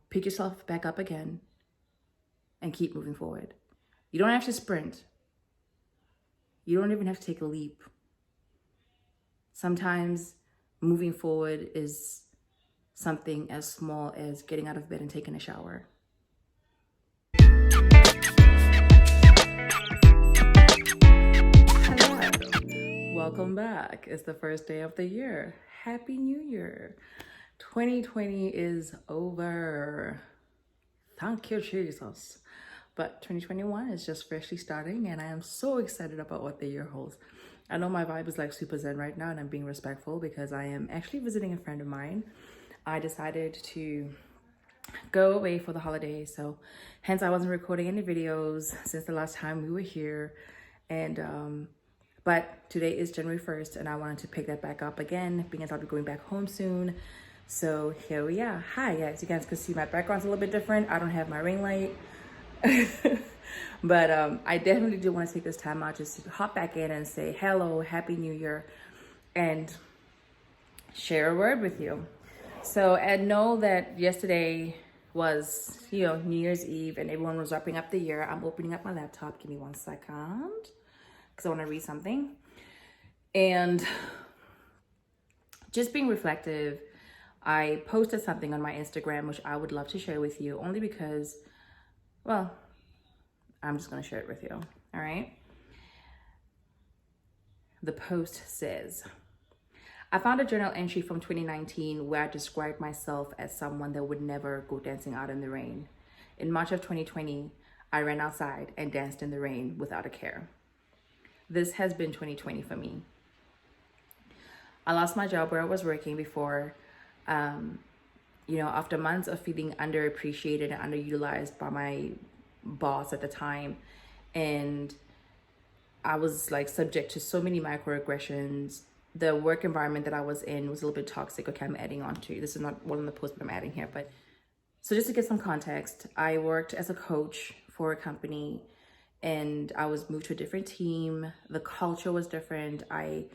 Pick yourself back up again and keep moving forward. You don't have to sprint. You don't even have to take a leap. Sometimes moving forward is something as small as getting out of bed and taking a shower. Hello. Welcome back. It's the first day of the year. Happy New Year. 2020 is over. Thank you, Jesus. But 2021 is just freshly starting, and I am so excited about what the year holds. I know my vibe is like super zen right now, and I'm being respectful because I am actually visiting a friend of mine. I decided to go away for the holidays, so hence I wasn't recording any videos since the last time we were here. And but today is January 1st, and I wanted to pick that back up again, being as I'll be going back home soon. So here we are. Hi guys, you guys can see my background's a little bit different. I don't have my ring light. But I definitely do want to take this time out just to hop back in and say hello, happy new year, and share a word with you. So I know that yesterday was, New Year's Eve, and everyone was wrapping up the year. I'm opening up my laptop. Give me 1 second because I want to read something. And just being reflective, I posted something on my Instagram, which I would love to share with you, only because, well, I'm just going to share it with you. All right. The post says, I found a journal entry from 2019 where I described myself as someone that would never go dancing out in the rain. In March of 2020, I ran outside and danced in the rain without a care. This has been 2020 for me. I lost my job where I was working before, after months of feeling underappreciated and underutilized by my boss at the time. And I was like subject to so many microaggressions. The work environment that I was in was a little bit toxic. Okay, I'm adding on to, this is not one of the posts that I'm adding here, but so just to get some context, I worked as a coach for a company, and I was moved to a different team. The culture was different. I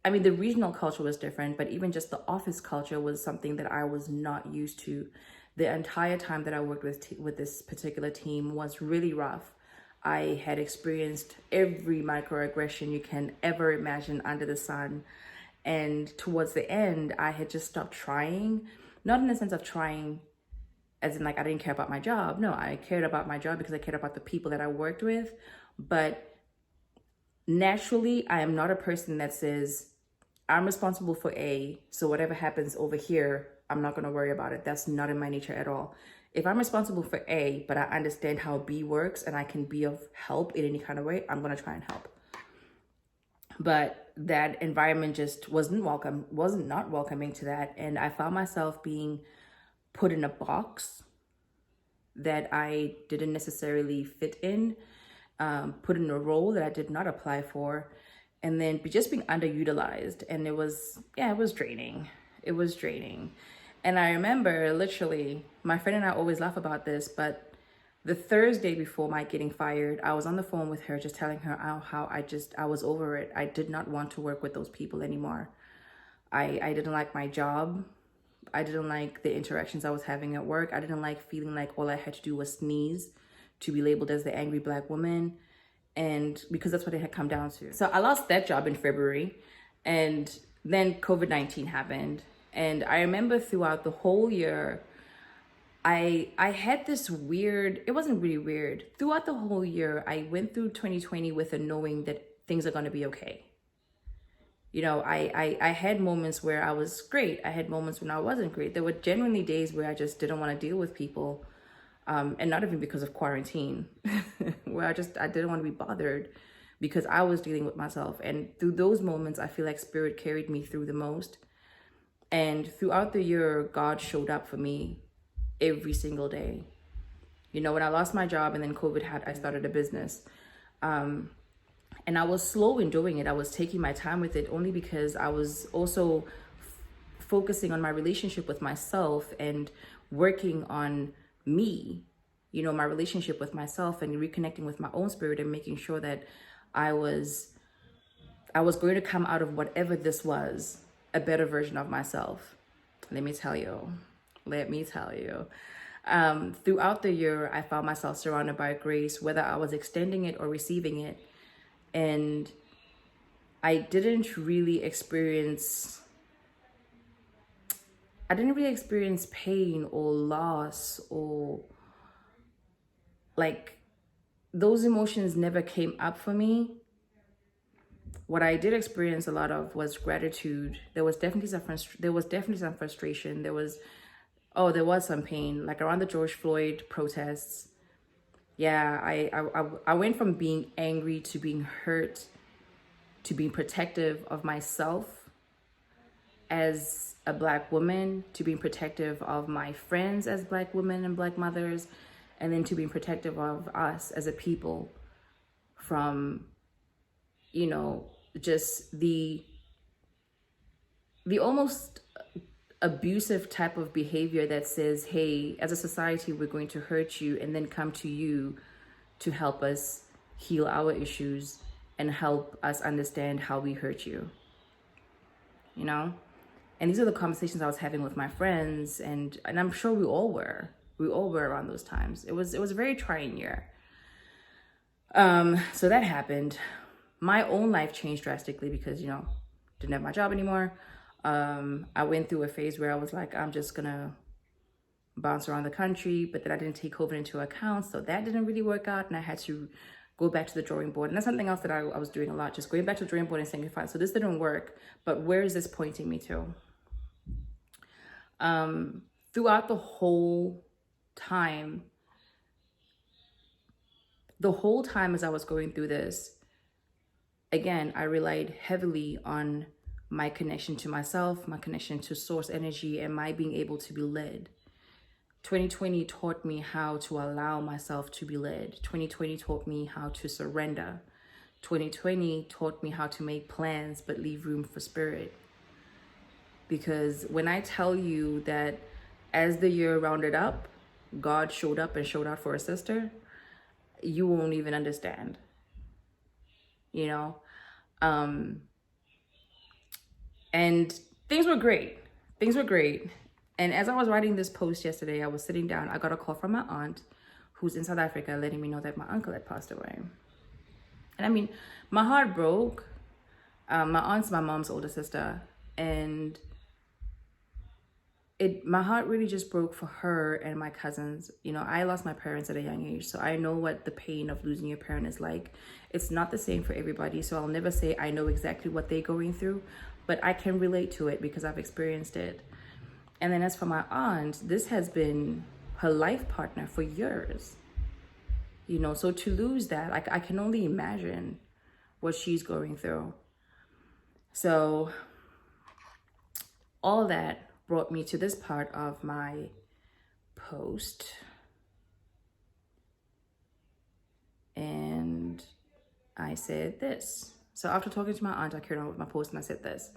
mean, the regional culture was different, but even just the office culture was something that I was not used to. The entire time that I worked with this particular team was really rough. I had experienced every microaggression you can ever imagine under the sun. And towards the end, I had just stopped trying, not in the sense of trying as in like I didn't care about my job. No, I cared about my job because I cared about the people that I worked with. But naturally, I am not a person that says, I'm responsible for A, so whatever happens over here, I'm not going to worry about it. That's not in my nature at all. If I'm responsible for A, but I understand how B works and I can be of help in any kind of way, I'm going to try and help. But that environment just wasn't not welcoming to that. And I found myself being put in a box that I didn't necessarily fit in, put in a role that I did not apply for, and then just being underutilized. And it was draining. It was draining. And I remember literally, my friend and I always laugh about this, but the Thursday before my getting fired, I was on the phone with her, just telling her how I was over it. I did not want to work with those people anymore. I didn't like my job. I didn't like the interactions I was having at work. I didn't like feeling like all I had to do was sneeze to be labeled as the angry Black woman. And because that's what it had come down to. So I lost that job in February, and then COVID-19 happened. And I remember throughout the whole year, I had this weird, it wasn't really weird. Throughout the whole year, I went through 2020 with a knowing that things are going to be okay. I had moments where I was great. I had moments when I wasn't great. There were genuinely days where I just didn't want to deal with people. And not even because of quarantine, where I didn't want to be bothered because I was dealing with myself. And through those moments, I feel like Spirit carried me through the most. And throughout the year, God showed up for me every single day. When I lost my job and then COVID I started a business. And I was slow in doing it. I was taking my time with it only because I was also focusing on my relationship with myself and working on me, my relationship with myself, and reconnecting with my own spirit, and making sure that I was going to come out of whatever this was a better version of myself. Let me tell you, let me tell you. Throughout the year, I found myself surrounded by grace, whether I was extending it or receiving it. And I didn't really experience pain or loss, or like those emotions never came up for me. What I did experience a lot of was gratitude. There was definitely some frustration. There was some pain, like around the George Floyd protests. Yeah, I went from being angry to being hurt to being protective of myself as a Black woman, to being protective of my friends as Black women and Black mothers, and then to being protective of us as a people from, just the almost abusive type of behavior that says, hey, as a society, we're going to hurt you, and then come to you to help us heal our issues and help us understand how we hurt you, And these are the conversations I was having with my friends, and I'm sure we all were around those times. It was a very trying year. So that happened. My own life changed drastically because, didn't have my job anymore. I went through a phase where I was like, I'm just gonna bounce around the country, but then I didn't take COVID into account, so that didn't really work out, and I had to go back to the drawing board. And that's something else that I was doing a lot, just going back to the drawing board and saying, fine, so this didn't work, but where is this pointing me to? Throughout the whole time as I was going through this, again, I relied heavily on my connection to myself, my connection to source energy, and my being able to be led. 2020 taught me how to allow myself to be led. 2020 taught me how to surrender. 2020 taught me how to make plans but leave room for spirit. Because when I tell you that as the year rounded up, God showed up and showed out for a sister, you won't even understand. And things were great. And as I was writing this post yesterday, I was sitting down, I got a call from my aunt who's in South Africa, letting me know that my uncle had passed away. And I mean, my heart broke. My aunt's my mom's older sister, and my heart really just broke for her and my cousins. I lost my parents at a young age, so I know what the pain of losing your parent is like. It's not the same for everybody, so I'll never say I know exactly what they're going through, but I can relate to it because I've experienced it. And then as for my aunt, this has been her life partner for years. So to lose that, I can only imagine what she's going through. So all that brought me to this part of my post. And I said this. So after talking to my aunt, I carried on with my post and I said this.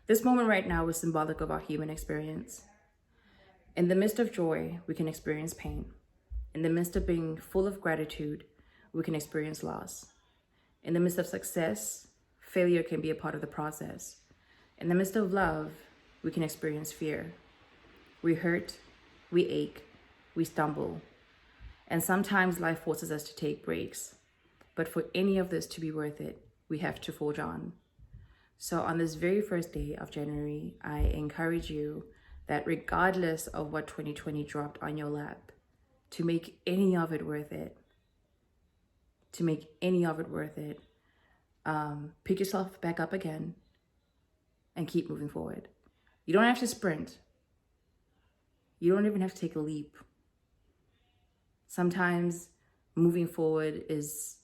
This moment right now is symbolic of our human experience. In the midst of joy, we can experience pain. In the midst of being full of gratitude, we can experience loss. In the midst of success, failure can be a part of the process. In the midst of love, we can experience fear. We hurt, we ache, we stumble. And sometimes life forces us to take breaks. But for any of this to be worth it, we have to forge on. So on this very first day of January, I encourage you that regardless of what 2020 dropped on your lap, to make any of it worth it, pick yourself back up again and keep moving forward. You don't have to sprint. You don't even have to take a leap. Sometimes moving forward is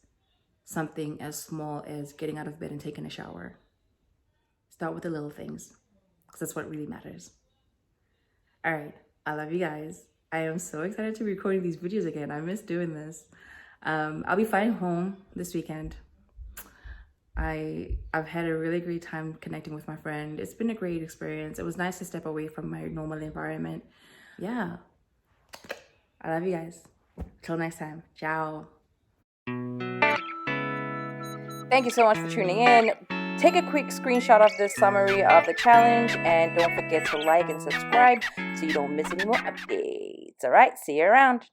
something as small as getting out of bed and taking a shower. Start with the little things, because that's what really matters. All right, I love you guys. I am so excited to be recording these videos again. I miss doing this. I'll be flying home this weekend. I've had a really great time connecting with my friend. It's been a great experience. It was nice to step away from my normal environment. Yeah, I love you guys. Till next time, ciao. Thank you so much for tuning in. Take a quick screenshot of this summary of the challenge and don't forget to like and subscribe so you don't miss any more updates. All right, see you around.